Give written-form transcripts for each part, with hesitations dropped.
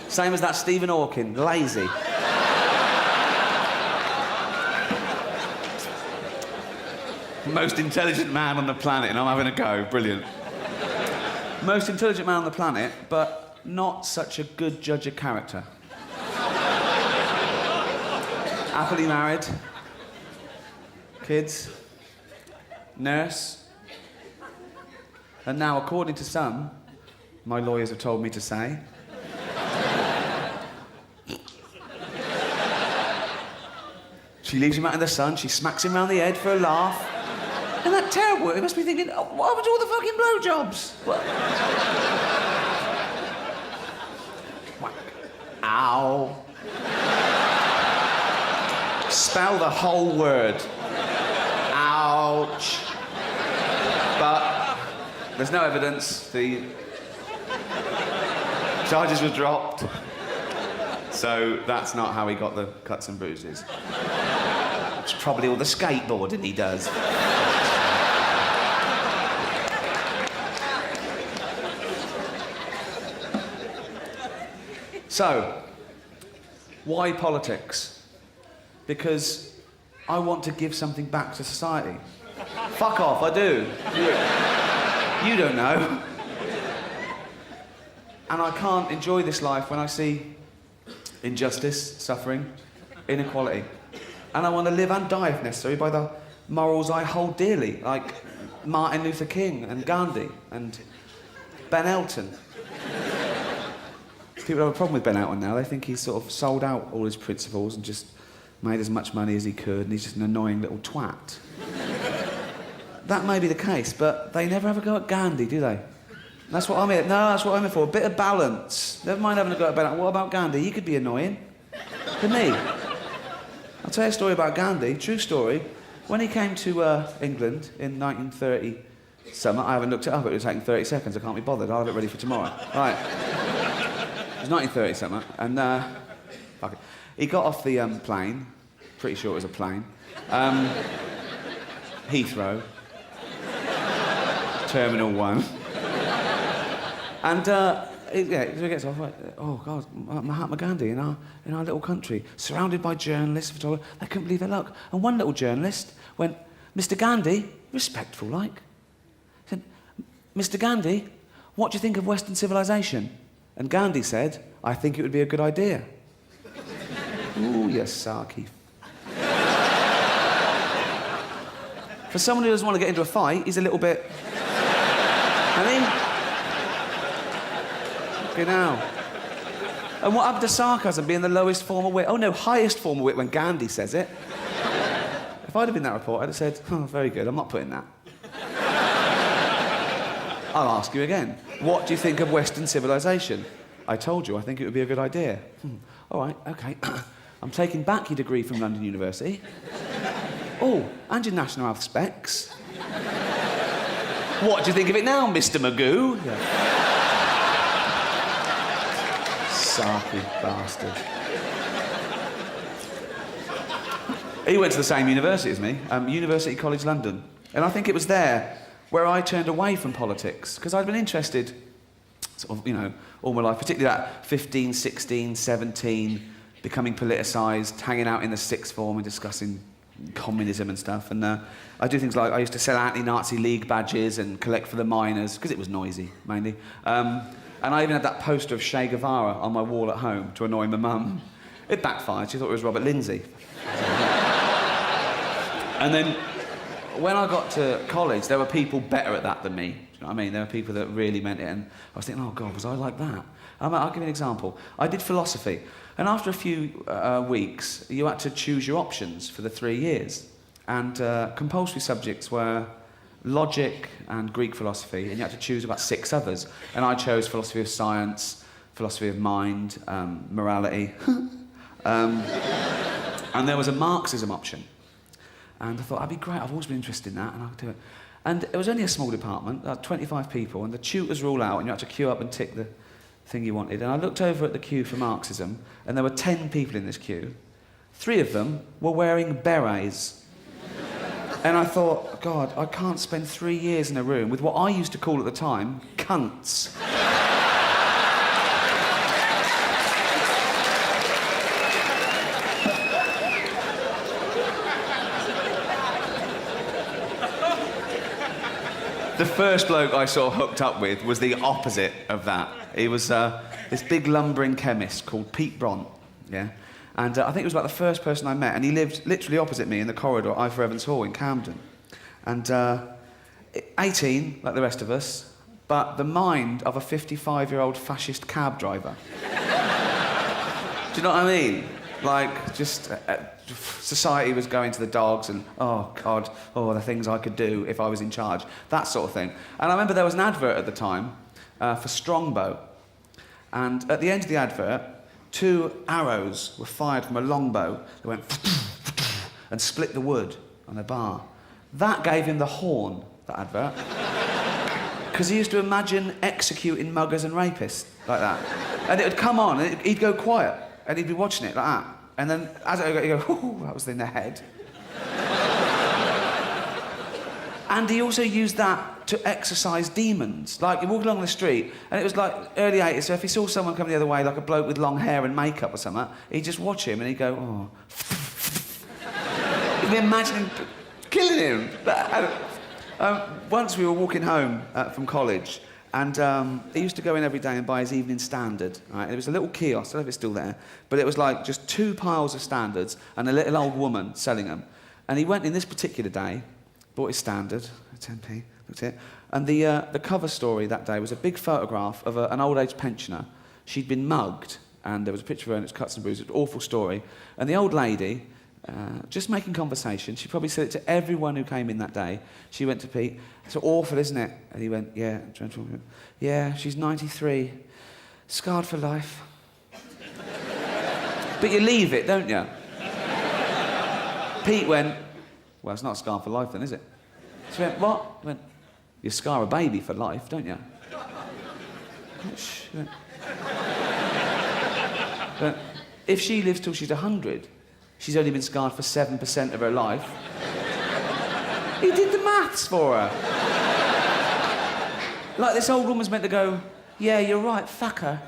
Same as that Stephen Hawking, lazy. Most intelligent man on the planet, and I'm having a go. Brilliant. Most intelligent man on the planet, but not such a good judge of character. Happily married. Kids. Nurse. And now, according to some, my lawyers have told me to say, she leaves him out in the sun, she smacks him round the head for a laugh. Isn't that terrible? He must be thinking, oh, what happened to all the fucking blowjobs? Ow. Spell the whole word. Ouch. But there's no evidence. The charges were dropped. So that's not how he got the cuts and bruises. It's probably all the skateboarding he does. So, why politics? Because I want to give something back to society. Fuck off, I do. You don't know. And I can't enjoy this life when I see injustice, suffering, inequality. And I want to live and die, if necessary, by the morals I hold dearly, like Martin Luther King and Gandhi and Ben Elton. People have a problem with Ben Elton now. They think he's sort of sold out all his principles and just made as much money as he could, and he's just an annoying little twat. That may be the case, but they never have a go at Gandhi, do they? That's what I'm here. No, that's what I'm here for. A bit of balance. Never mind having a go at Ben Elton. What about Gandhi? He could be annoying. Couldn't he? I'll tell you a story about Gandhi. True story. When he came to England in 1930 summer, I haven't looked it up. It would have taken 30 seconds. I can't be bothered. I'll have it ready for tomorrow. Right. It was 1930 summer, and fuck it. He got off the plane. Pretty sure it was a plane. Heathrow. Terminal 1. And he gets off, like, oh God, Mahatma Gandhi in our little country, surrounded by journalists, photographers. They couldn't believe their luck. And one little journalist went, Mr. Gandhi, respectful like, said, Mr. Gandhi, what do you think of Western civilization? And Gandhi said, I think it would be a good idea. Ooh, yes, Saki. For someone who doesn't want to get into a fight, he's a little bit... I mean... Okay, now. And what happened to sarcasm being the lowest form of wit? Oh, no, highest form of wit when Gandhi says it. If I'd have been that reporter, I'd have said, oh, very good, I'm not putting that. I'll ask you again. What do you think of Western civilization? I told you, I think it would be a good idea. All right, OK. I'm taking back your degree from London University. Oh, and your national health specs. What do you think of it now, Mr. Magoo? Yeah. Sarky bastard. He went to the same university as me, University College London. And I think it was there where I turned away from politics, because I'd been interested, sort of, you know, all my life, particularly that 15, 16, 17, becoming politicised, hanging out in the sixth form and discussing communism and stuff. And I do things like, I used to sell anti-Nazi League badges and collect for the miners, because it was noisy, mainly. And I even had that poster of Che Guevara on my wall at home to annoy my mum. It backfired. She thought it was Robert Lindsay. And then, when I got to college, there were people better at that than me. Do you know what I mean? There were people that really meant it, and I was thinking, oh, God, was I like that? I'll give you an example. I did philosophy, and after a few weeks, you had to choose your options for the 3 years. And compulsory subjects were logic and Greek philosophy, and you had to choose about 6 others. And I chose philosophy of science, philosophy of mind, morality. And there was a Marxism option. And I thought, that'd be great, I've always been interested in that, and I could do it. And it was only a small department, 25 people, and the tutors were all out, and you had to queue up and tick the thing you wanted. And I looked over at the queue for Marxism, and there were 10 people in this queue. 3 of them were wearing berets. And I thought, God, I can't spend 3 years in a room with what I used to call at the time, cunts. The first bloke I sort of hooked up with was the opposite of that. He was this big lumbering chemist called Pete Bront, yeah? And I think he was like the first person I met, and he lived literally opposite me in the corridor at Ivor Evans Hall in Camden. And 18, like the rest of us, but the mind of a 55-year-old fascist cab driver. Do you know what I mean? Like, just society was going to the dogs and, oh, God, oh, the things I could do if I was in charge, that sort of thing. And I remember there was an advert at the time for Strongbow. And at the end of the advert, 2 arrows were fired from a longbow that went and split the wood on a bar. That gave him the horn, that advert. Because he used to imagine executing muggers and rapists like that. And it would come on, and he'd go quiet, and he'd be watching it like that. And then, as it would go, he'd go, ooh, that was in the head. And he also used that to exorcise demons. Like, he'd walk along the street, and it was like early 80s, so if he saw someone coming the other way, like a bloke with long hair and makeup or something, he'd just watch him, and he'd go, oh. He'd be imagining killing him. Once we were walking home from college, and he used to go in every day and buy his Evening Standard. Right? And it was a little kiosk, I don't know if it's still there, but it was like just 2 piles of Standards and a little old woman selling them. And he went in this particular day, bought his Standard, 10p, looked at it, and the cover story that day was a big photograph of an old-age pensioner. She'd been mugged, and there was a picture of her and it was cuts and bruises, an awful story. And the old lady, just making conversation, she probably said it to everyone who came in that day. She went to Pete, "It's awful, isn't it?" And he went, "Yeah, yeah, she's 93, scarred for life." But you leave it, don't you? Pete went, "Well, it's not scarred for life then, is it?" She went, "What?" He went, "You scar a baby for life, don't you?" She went, "But if she lives till she's 100, she's only been scarred for 7% of her life." He did the maths for her. Like, this old woman's meant to go, "Yeah, you're right, fuck her."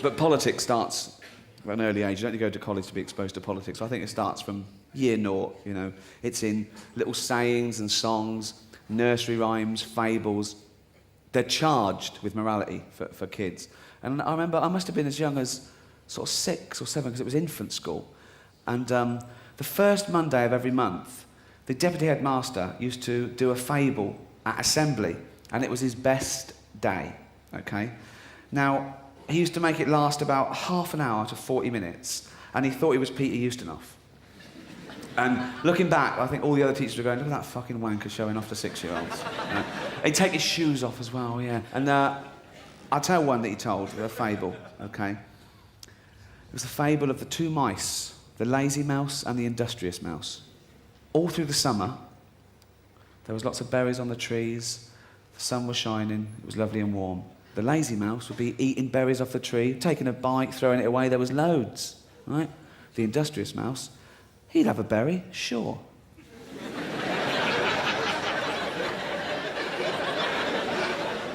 But politics starts at an early age. You don't need to go to college to be exposed to politics. I think it starts from year 0, you know. It's in little sayings and songs, nursery rhymes, fables. They're charged with morality for kids. And I remember I must have been as young as sort of 6 or 7, because it was infant school. And the first Monday of every month, the deputy headmaster used to do a fable at assembly, and it was his best day, okay? Now, he used to make it last about half an hour to 40 minutes, and he thought he was Peter Ustinov. And looking back, I think all the other teachers were going, "Look at that fucking wanker showing off to 6-year-olds." He'd take his shoes off as well, yeah. And I'll tell one that he told, a fable, okay? It was the fable of the 2 mice, the lazy mouse and the industrious mouse. All through the summer, there was lots of berries on the trees, the sun was shining, it was lovely and warm. The lazy mouse would be eating berries off the tree, taking a bite, throwing it away, there was loads, right? The industrious mouse, he'd have a berry, sure.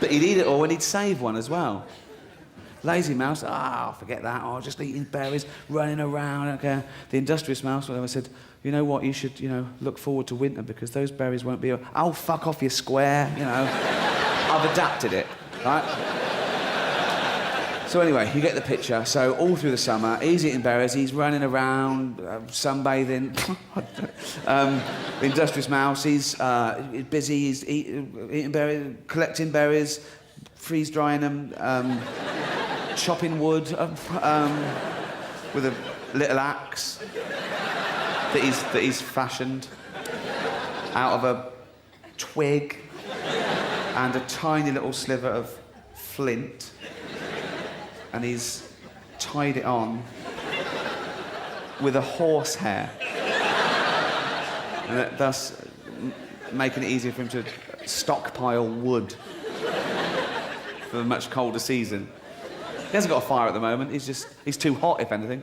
But he'd eat it all and he'd save one as well. Lazy mouse, forget that, just eating berries, running around, okay. The industrious mouse, well, I said, "You know what, you should, look forward to winter because those berries won't be... Oh, fuck off, you square, I've adapted it, right? So anyway, you get the picture. So all through the summer, he's eating berries, he's running around, sunbathing. The industrious mouse, he's busy, he's eating berries, collecting berries, freeze-drying them, chopping wood with a little axe that he's fashioned out of a twig and a tiny little sliver of flint, and he's tied it on with a horsehair, and thus making it easier for him to stockpile wood for a much colder season. He hasn't got a fire at the moment, he's too hot, if anything.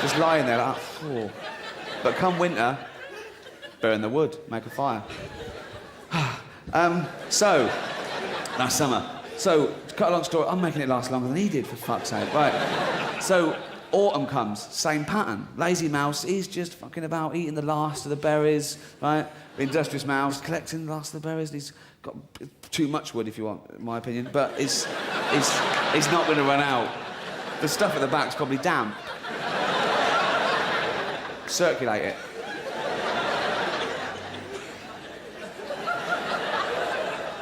Just lying there like, oh. But come winter, burn the wood, make a fire. So, last summer. So, to cut a long story, I'm making it last longer than he did, for fuck's sake. Right. So, Autumn comes, same pattern. Lazy mouse, he's just fucking about eating the last of the berries, right? The industrious mouse collecting the last of the berries. He's got too much wood, if you want, in my opinion, but he's not going to run out. The stuff at the back's probably damp. Circulate it.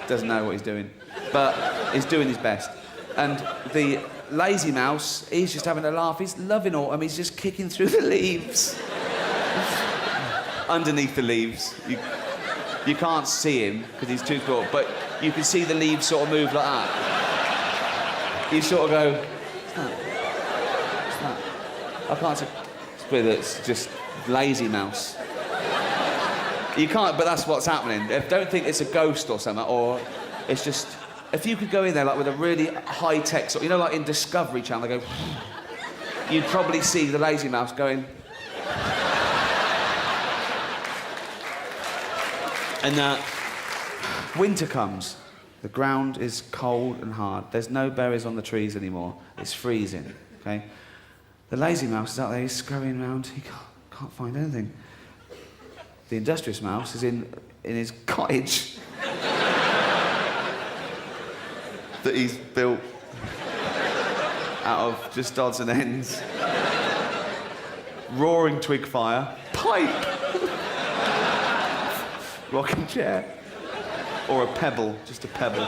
Doesn't know what he's doing, but he's doing his best. And the lazy mouse, he's just having a laugh. He's loving autumn. He's just kicking through the leaves. Underneath the leaves. You can't see him because he's too short, but you can see the leaves sort of move like that. You sort of go, what's that? What's that? I can't see. It's just lazy mouse. You can't, but that's what's happening. Don't think it's a ghost or something, or it's just... If you could go in there like with a really high-tech sort, you know, like in Discovery Channel, they go... You'd probably see the lazy mouse going... And winter comes. The ground is cold and hard. There's no berries on the trees anymore. It's freezing, okay? The lazy mouse is out there, he's scurrying around. He can't find anything. The industrious mouse is in his cottage that he's built out of just odds and ends. Roaring twig fire, pipe, rocking chair, or a pebble, just a pebble,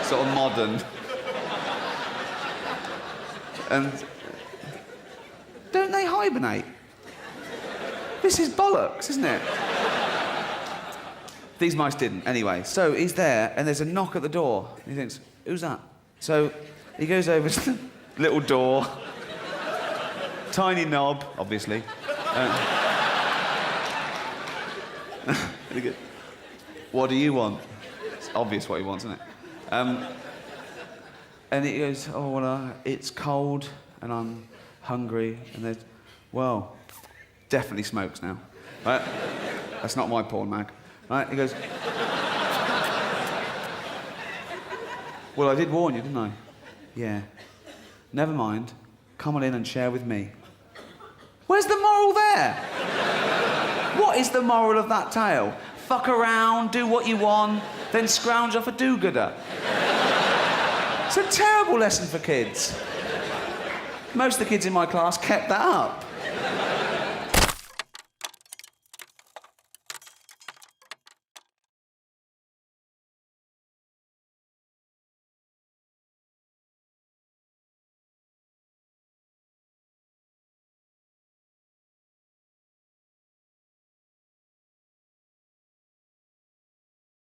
sort of modern. And don't they hibernate? This is bollocks, isn't it? These mice didn't, anyway. So he's there, and there's a knock at the door. He thinks, who's that? So he goes over to the little door. Tiny knob, obviously. What do you want? It's obvious what he wants, isn't it? And he goes, oh, well, it's cold, and I'm hungry, and there's... Well... Definitely smokes now, right? That's not my porn mag, right? He goes, well, I did warn you, didn't I? Yeah. Never mind. Come on in and share with me. Where's the moral there? What is the moral of that tale? Fuck around, do what you want, then scrounge off a do-gooder. It's a terrible lesson for kids. Most of the kids in my class kept that up.